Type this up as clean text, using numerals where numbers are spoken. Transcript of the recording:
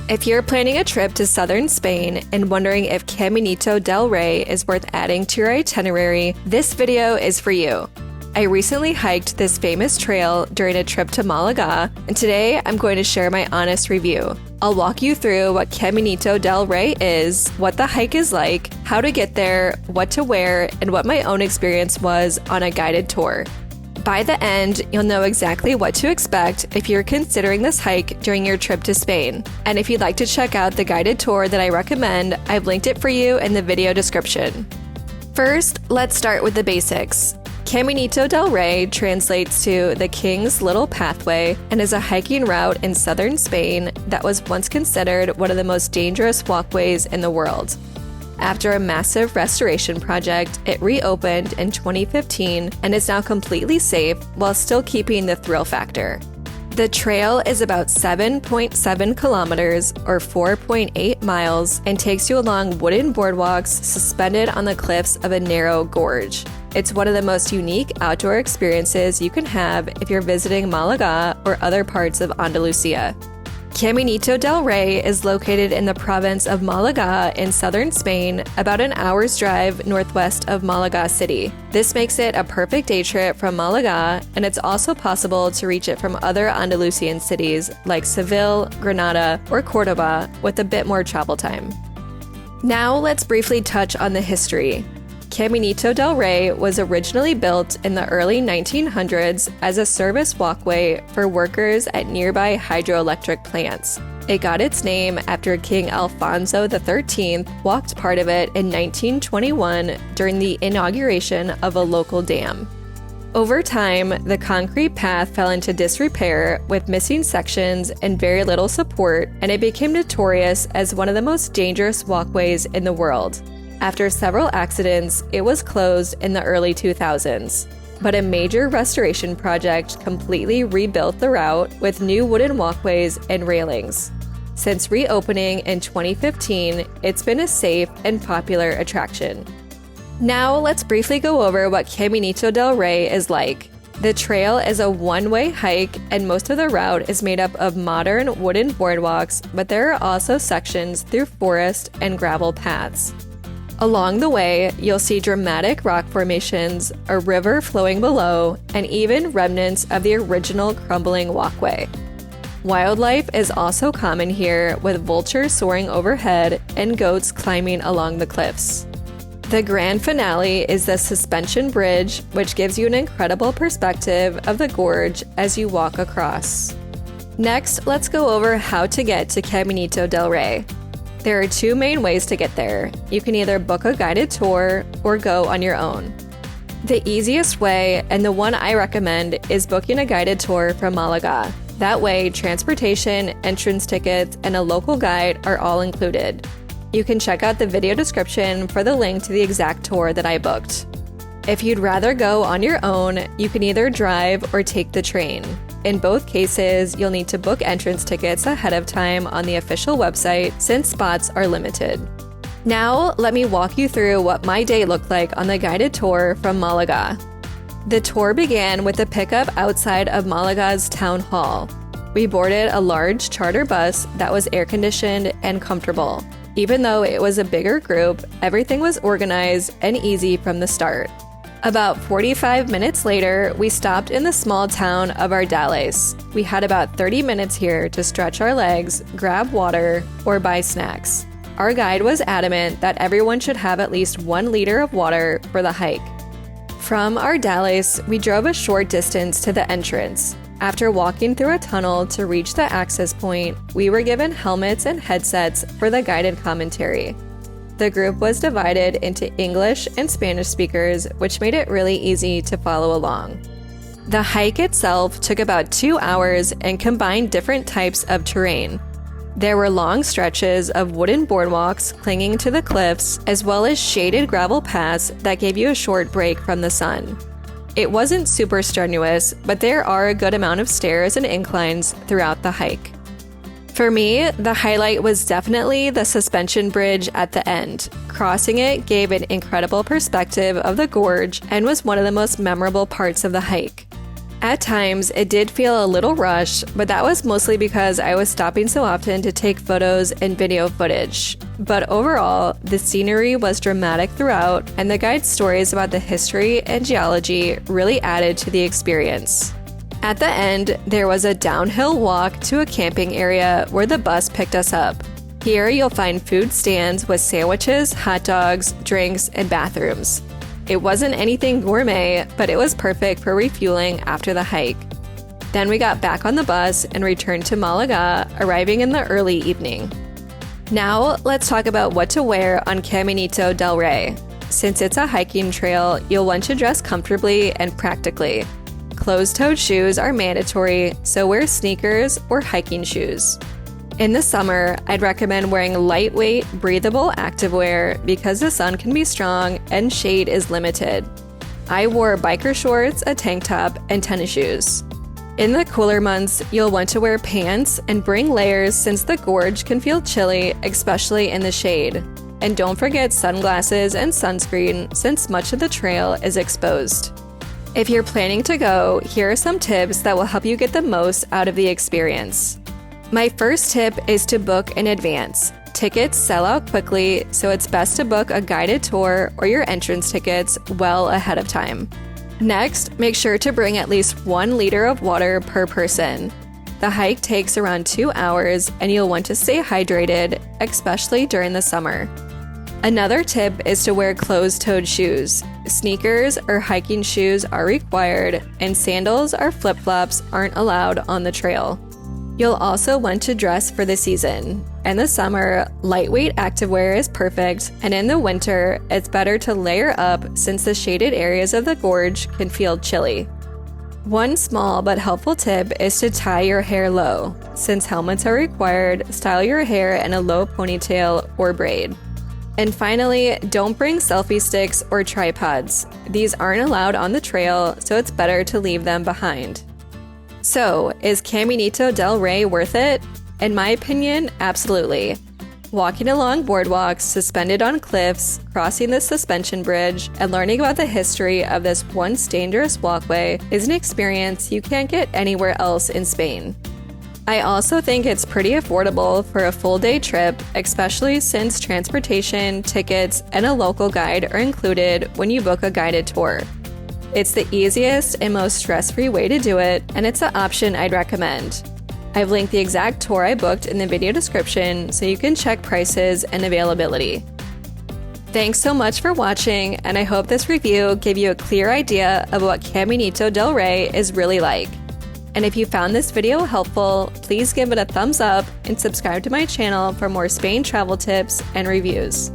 If you're planning a trip to southern Spain and wondering if Caminito del Rey is worth adding to your itinerary, this video is for you. I recently hiked this famous trail during a trip to Malaga, and today I'm going to share my honest review. I'll walk you through what Caminito del Rey is, what the hike is like, how to get there, what to wear, and what my own experience was on a guided tour. By the end, you'll know exactly what to expect if you're considering this hike during your trip to Spain. And if you'd like to check out the guided tour that I recommend, I've linked it for you in the video description. First, let's start with the basics. Caminito del Rey translates to the King's Little Pathway and is a hiking route in southern Spain that was once considered one of the most dangerous walkways in the world. After a massive restoration project, it reopened in 2015 and is now completely safe while still keeping the thrill factor. The trail is about 7.7 kilometers or 4.8 miles and takes you along wooden boardwalks suspended on the cliffs of a narrow gorge. It's one of the most unique outdoor experiences you can have if you're visiting Malaga or other parts of Andalusia. Caminito del Rey is located in the province of Malaga in southern Spain, about an hour's drive northwest of Malaga city. This makes it a perfect day trip from Malaga, and it's also possible to reach it from other Andalusian cities like Seville, Granada, or Cordoba with a bit more travel time. Now let's briefly touch on the history. Caminito del Rey was originally built in the early 1900s as a service walkway for workers at nearby hydroelectric plants. It got its name after King Alfonso XIII walked part of it in 1921 during the inauguration of a local dam. Over time, the concrete path fell into disrepair with missing sections and very little support, and it became notorious as one of the most dangerous walkways in the world. After several accidents, it was closed in the early 2000s. But a major restoration project completely rebuilt the route with new wooden walkways and railings. Since reopening in 2015, it's been a safe and popular attraction. Now let's briefly go over what Caminito del Rey is like. The trail is a one-way hike, and most of the route is made up of modern wooden boardwalks, but there are also sections through forest and gravel paths. Along the way, you'll see dramatic rock formations, a river flowing below, and even remnants of the original crumbling walkway. Wildlife is also common here, with vultures soaring overhead and goats climbing along the cliffs. The grand finale is the suspension bridge, which gives you an incredible perspective of the gorge as you walk across. Next, let's go over how to get to Caminito del Rey. There are two main ways to get there. You can either book a guided tour or go on your own. The easiest way, and the one I recommend, is booking a guided tour from Malaga. That way, transportation, entrance tickets, and a local guide are all included. You can check out the video description for the link to the exact tour that I booked. If you'd rather go on your own, you can either drive or take the train. In both cases, you'll need to book entrance tickets ahead of time on the official website since spots are limited. Now, let me walk you through what my day looked like on the guided tour from Malaga. The tour began with a pickup outside of Malaga's town hall. We boarded a large charter bus that was air-conditioned and comfortable. Even though it was a bigger group, everything was organized and easy from the start. About 45 minutes later, we stopped in the small town of Ardales. We had about 30 minutes here to stretch our legs, grab water, or buy snacks. Our guide was adamant that everyone should have at least 1 liter of water for the hike. From Ardales, we drove a short distance to the entrance. After walking through a tunnel to reach the access point, we were given helmets and headsets for the guided commentary. The group was divided into English and Spanish speakers, which made it really easy to follow along. The hike itself took about 2 hours and combined different types of terrain. There were long stretches of wooden boardwalks clinging to the cliffs, as well as shaded gravel paths that gave you a short break from the sun. It wasn't super strenuous, but there are a good amount of stairs and inclines throughout the hike. For me, the highlight was definitely the suspension bridge at the end. Crossing it gave an incredible perspective of the gorge and was one of the most memorable parts of the hike. At times, it did feel a little rushed, but that was mostly because I was stopping so often to take photos and video footage. But overall, the scenery was dramatic throughout, and the guide's stories about the history and geology really added to the experience. At the end, there was a downhill walk to a camping area where the bus picked us up. Here, you'll find food stands with sandwiches, hot dogs, drinks, and bathrooms. It wasn't anything gourmet, but it was perfect for refueling after the hike. Then we got back on the bus and returned to Malaga, arriving in the early evening. Now, let's talk about what to wear on Caminito del Rey. Since it's a hiking trail, you'll want to dress comfortably and practically. Closed-toed shoes are mandatory, so wear sneakers or hiking shoes. In the summer, I'd recommend wearing lightweight, breathable activewear because the sun can be strong and shade is limited. I wore biker shorts, a tank top, and tennis shoes. In the cooler months, you'll want to wear pants and bring layers since the gorge can feel chilly, especially in the shade. And don't forget sunglasses and sunscreen since much of the trail is exposed. If you're planning to go, here are some tips that will help you get the most out of the experience. My first tip is to book in advance. Tickets sell out quickly, so it's best to book a guided tour or your entrance tickets well ahead of time. Next, make sure to bring at least 1 liter of water per person. The hike takes around 2 hours, and you'll want to stay hydrated, especially during the summer. Another tip is to wear closed-toed shoes. Sneakers or hiking shoes are required, and sandals or flip-flops aren't allowed on the trail. You'll also want to dress for the season. In the summer, lightweight activewear is perfect, and in the winter, it's better to layer up since the shaded areas of the gorge can feel chilly. One small but helpful tip is to tie your hair low. Since helmets are required, style your hair in a low ponytail or braid. And finally, don't bring selfie sticks or tripods. These aren't allowed on the trail, so it's better to leave them behind. So, is Caminito del Rey worth it? In my opinion, absolutely. Walking along boardwalks suspended on cliffs, crossing the suspension bridge, and learning about the history of this once dangerous walkway is an experience you can't get anywhere else in Spain. I also think it's pretty affordable for a full-day trip, especially since transportation, tickets, and a local guide are included when you book a guided tour. It's the easiest and most stress-free way to do it, and it's an option I'd recommend. I've linked the exact tour I booked in the video description so you can check prices and availability. Thanks so much for watching, and I hope this review gave you a clear idea of what Caminito del Rey is really like. And if you found this video helpful, please give it a thumbs up and subscribe to my channel for more Spain travel tips and reviews.